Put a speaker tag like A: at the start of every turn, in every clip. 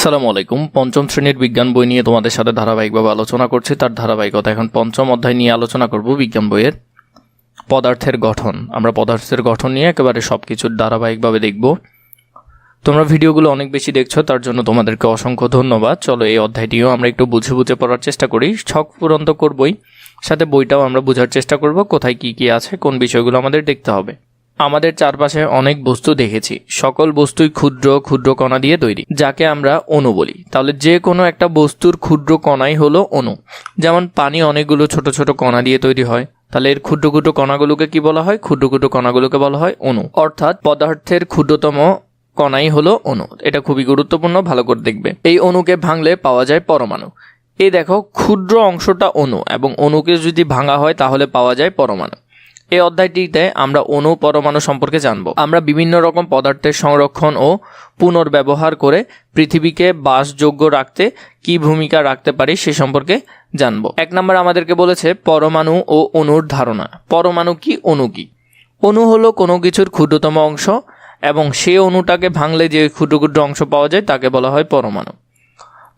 A: আসসালামু আলাইকুম। পঞ্চম শ্রেণীর বিজ্ঞান বই নিয়ে তোমাদের সাথে ধারাবাহিকভাবে আলোচনা করছি। তার ধারাবাহিকতা এখন পঞ্চম অধ্যায় নিয়ে আলোচনা করব। বিজ্ঞান বইয়ের পদার্থের গঠন। আমরা পদার্থের গঠন নিয়ে একেবারে সব কিছুর ধারাবাহিকভাবে দেখব। তোমরা ভিডিওগুলো অনেক বেশি দেখছো, তার জন্য তোমাদেরকে অসংখ্য ধন্যবাদ। চলো এই অধ্যায়টিও আমরা একটু বুঝে বুঝে পড়ার চেষ্টা করি। ছক পূরণ তো করবই, সাথে বইটাও আমরা বোঝার চেষ্টা করব, কোথায় কি কি আছে, কোন বিষয়গুলো আমাদের দেখতে হবে। আমাদের চারপাশে অনেক বস্তু দেখেছি। সকল বস্তুই ক্ষুদ্র ক্ষুদ্র কণা দিয়ে তৈরি, যাকে আমরা অণু বলি। তাহলে যে কোনো একটা বস্তুর ক্ষুদ্র কণাই হলো অণু। যেমন পানি অনেকগুলো ছোট ছোট কণা দিয়ে তৈরি হয়, তাহলে এর ক্ষুদ্র ক্ষুদ্র কণাগুলোকে কি বলা হয়? ক্ষুদ্র ক্ষুদ্র কণাগুলোকে বলা হয় অণু। অর্থাৎ পদার্থের ক্ষুদ্রতম কণাই হলো অণু। এটা খুবই গুরুত্বপূর্ণ, ভালো করে দেখবে। এই অণুকে ভাঙলে পাওয়া যায় পরমাণু। এই দেখো, ক্ষুদ্র অংশটা অণু, এবং অণুকে যদি ভাঙা হয় তাহলে পাওয়া যায় পরমাণু। এই অধ্যায়টিতে আমরা অণু পরমাণু সম্পর্কে জানব। আমরা বিভিন্ন রকম পদার্থের সংরক্ষণ ও পুনর্ব্যবহার করে পৃথিবীকে বাসযোগ্য রাখতে কি ভূমিকা রাখতে পারি সে সম্পর্কে জানব। 1 নম্বর আমাদেরকে বলেছে পরমাণু ও অণুর ধারণা। পরমাণু কি, অণু কি? অণু হলো কোনো কিছুর ক্ষুদ্রতম অংশ, এবং সে অণুটাকে ভাঙলে যে ক্ষুদ্র ক্ষুদ্র অংশ পাওয়া যায় তাকে বলা হয় পরমাণু।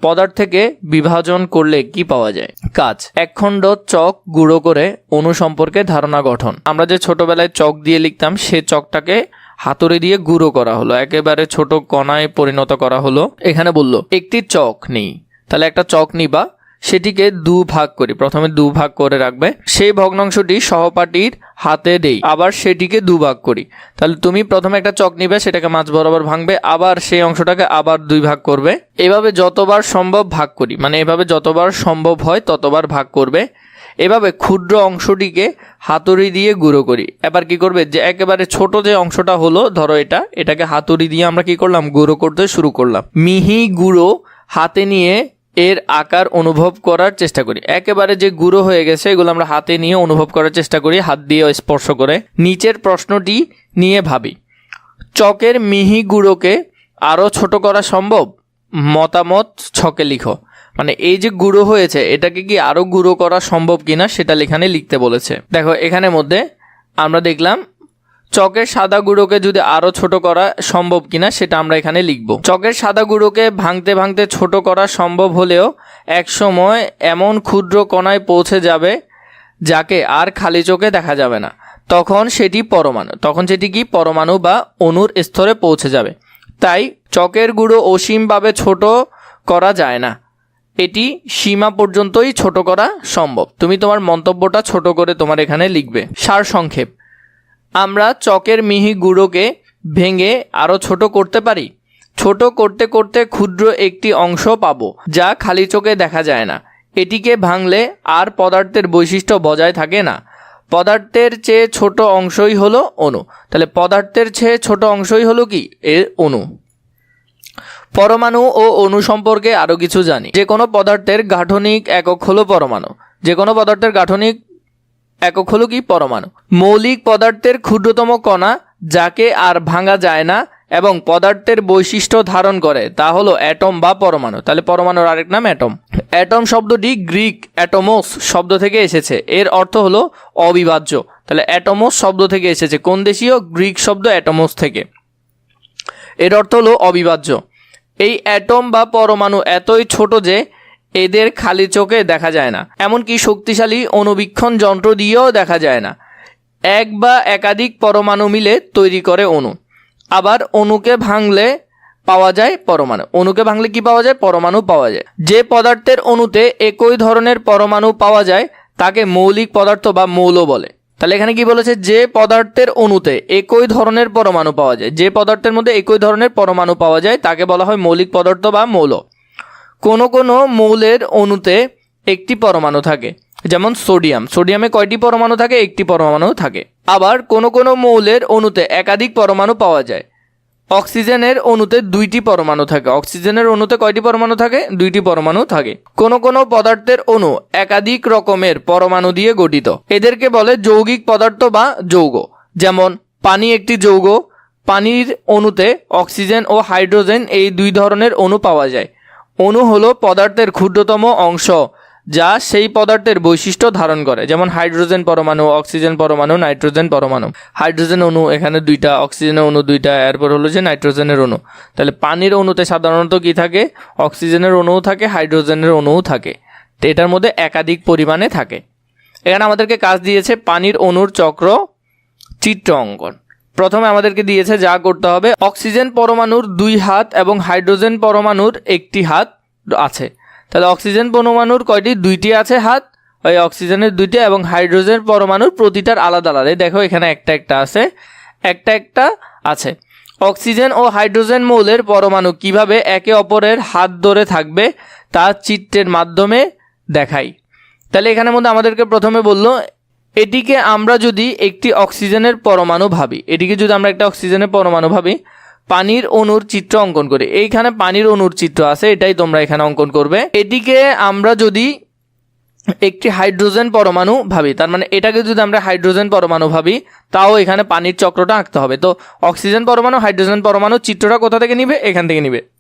A: পদার্থকে বিভাজন করলে কি পাওয়া যায়? কাজ। একখণ্ড চক গুঁড়ো করে অণু সম্পর্কে ধারণা গঠন। আমরা যে ছোটবেলায় চক দিয়ে লিখতাম, সে চকটাকে হাতুড়ি দিয়ে গুঁড়ো করা হলো, একেবারে ছোট কণায় পরিণত করা হলো। এখানে বললো একটি চক নেই, তাহলে একটা চক নিবা, সেটিকে 2 ভাগ করি। প্রথমে 2 ভাগ করে রাখবে, সেই ভগ্নাংশটি সহপাঠীর হাতে দেই, আবার সেটিকে 2 ভাগ করি। তাহলে তুমি প্রথমে একটা চক নিবে, সেটাকে মাঝ বরাবর ভাঙবে, আবার সেই অংশটাকে আবার 2 ভাগ করবে। এভাবে যতবার সম্ভব ভাগ করি, মানে এভাবে যতবার সম্ভব হয় ততবার ভাগ করবে। এভাবে ক্ষুদ্র অংশটিকে হাতুড়ি দিয়ে গুঁড়ো করি। এবার কি করবে, যে একেবারে ছোট যে অংশটা হলো, ধরো এটাকে হাতুড়ি দিয়ে আমরা কি করলাম, গুঁড়ো করতে শুরু করলাম। মিহি গুঁড়ো হাতে নিয়ে এর আকার অনুভব করার চেষ্টা করি। একেবারে যে গুঁড়ো হয়ে গেছে এগুলো আমরা হাতে নিয়ে অনুভব করার চেষ্টা করি, হাত দিয়ে স্পর্শ করে। নিচের প্রশ্নটি নিয়ে ভাবি। চকের মিহি গুঁড়োকে আরও ছোট করা সম্ভব? মতামত ছকে লিখো। মানে এই যে গুঁড়ো হয়েছে, এটাকে কি আরও গুঁড়ো করা সম্ভব কিনা সেটা এখানে লিখতে বলেছে। দেখো, এখানের মধ্যে আমরা দেখলাম চকের সাদা গুঁড়োকে যদি আরো ছোট করা সম্ভব কিনা সেটা আমরা এখানে লিখব। চকের সাদা গুঁড়োকে ভাঙতে ভাঙতে ছোট করা সম্ভব হলেও এক সময় এমন ক্ষুদ্র কণায় পৌঁছে যাবে যাকে আর খালি চোখে দেখা যাবে না। তখন সেটি পরমাণু। তখন সেটি কি, পরমাণু বা অণুর স্তরে পৌঁছে যাবে। তাই চকের গুঁড়ো অসীমভাবে ছোট করা যায় না, এটি সীমা পর্যন্তই ছোট করা সম্ভব। তুমি তোমার মন্তব্যটা ছোট করে তোমার এখানে লিখবে। সারসংক্ষেপ। আমরা চকের মিহি গুঁড়োকে ভেঙে আরও ছোট করতে পারি। ছোট করতে করতে ক্ষুদ্র একটি অংশ পাবো, যা খালি চোখে দেখা যায় না। এটিকে ভাঙলে আর পদার্থের বৈশিষ্ট্য বজায় থাকে না। পদার্থের চেয়ে ছোট অংশই হলো অণু। তাহলে পদার্থের চেয়ে ছোট অংশই হলো কি, এর অণু। পরমাণু ও অণু সম্পর্কে আরও কিছু জানি। যে কোনো পদার্থের গাঠনিক একক হলো পরমাণু। যে কোনো পদার্থের গাঠনিক একক হলো কি, পরমাণু। মৌলিক পদার্থের ক্ষুদ্রতম কণা, যাকে আর ভাঙা যায় না এবং পদার্থের বৈশিষ্ট্য ধারণ করে, তা হলো অ্যাটম বা পরমাণু। তাহলে পরমাণুর আরেক নাম অ্যাটম। অ্যাটম শব্দটি গ্রিক অ্যাটমোস শব্দ থেকে এসেছে, এর অর্থ হলো অবিভাজ্য। তাহলে অ্যাটমোস শব্দ থেকে এসেছে, কোন দেশীয়? গ্রিক শব্দ অ্যাটমোস থেকে। এর অর্থ হলো অবিভাজ্য। এই অ্যাটম বা পরমাণু এতই ছোট যে এদের খালি চোখে দেখা যায় না, এমনকি শক্তিশালী অণুবীক্ষণ যন্ত্র দিয়েও দেখা যায় না। এক বা একাধিক পরমাণু মিলে তৈরি করে অণু। আবার অণুকে ভাঙলে পাওয়া যায় পরমাণু। অণুকে ভাঙলে কি পাওয়া যায়? পরমাণু পাওয়া যায়। যে পদার্থের অণুতে একই ধরনের পরমাণু পাওয়া যায় তাকে মৌলিক পদার্থ বা মৌল বলে। তাহলে এখানে কি বলেছে? যে পদার্থের অণুতে একই ধরনের পরমাণু পাওয়া যায়, যে পদার্থের মধ্যে একই ধরনের পরমাণু পাওয়া যায় তাকে বলা হয় মৌলিক পদার্থ বা মৌল। কোনো কোনো মৌলের অণুতে একটি পরমাণু থাকে, যেমন সোডিয়াম। সোডিয়ামে কয়টি পরমাণু থাকে? একটি পরমাণু থাকে। আবার কোনো কোনো মৌলের অণুতে একাধিক পরমাণু পাওয়া যায়। অক্সিজেনের অণুতে 2টি পরমাণু থাকে। অক্সিজেনের অণুতে কয়টি পরমাণু থাকে? 2টি পরমাণু থাকে। কোনো কোনো পদার্থের অণু একাধিক রকমের পরমাণু দিয়ে গঠিত, এদেরকে বলে যৌগিক পদার্থ বা যৌগ। যেমন পানি একটি যৌগ। পানির অণুতে অক্সিজেন ও হাইড্রোজেন এই 2 ধরনের অণু পাওয়া যায়। অণু হলো পদার্থের ক্ষুদ্রতম অংশ, যা সেই পদার্থের বৈশিষ্ট্য ধারণ করে, যেমন হাইড্রোজেন পরমাণু, অক্সিজেন পরমাণু, নাইট্রোজেন পরমাণু। হাইড্রোজেন অণু এখানে 2টা, অক্সিজেনের অণু 2টা, এরপর হলো যে নাইট্রোজেনের অণু। তাহলে পানির অণুতে সাধারণত কি থাকে? অক্সিজেনের অণুও থাকে, হাইড্রোজেনের অণুও থাকে। তো এটার মধ্যে একাধিক পরিমাণে থাকে। এখানে আমাদেরকে কাজ দিয়েছে পানির অণুর চক্র চিত্র অঙ্কন। প্রথমে আমাদেরকে দিয়েছে যা করতে হবে, অক্সিজেন পরমাণুর 2 হাত এবং হাইড্রোজেন পরমাণুর 1টি হাত আছে। তাহলে অক্সিজেন পরমাণুর কয়টি? 2টি আছে হাত, ওই অক্সিজেনের 2টি, এবং হাইড্রোজেন পরমাণুর প্রতিটার আলাদা আলাদা। দেখো এখানে একটা একটা আছে, একটা আছে। অক্সিজেন ও হাইড্রোজেন মৌলের পরমাণু কিভাবে একে অপরের হাত ধরে থাকবে তা চিত্রের মাধ্যমে দেখাই। তাহলে এখানের মধ্যে আমাদেরকে প্রথমে বললো, এটিকে আমরা যদি একটি অক্সিজেনের পরমাণু ভাবি, পানির অণুর চিত্র অঙ্কন করি। এইখানে পানির অণুর চিত্র আছে, এটাই তোমরা এখানে অঙ্কন করবে। এটিকে আমরা যদি একটি হাইড্রোজেন পরমাণু ভাবি, তার মানে এটাকে যদি আমরা হাইড্রোজেন পরমাণু ভাবি, তাও এখানে পানির চক্রটা আঁকতে হবে। তো অক্সিজেন পরমাণু, হাইড্রোজেন পরমাণু চিত্রটা কোথা থেকে নিবে? এখান থেকে নিবে।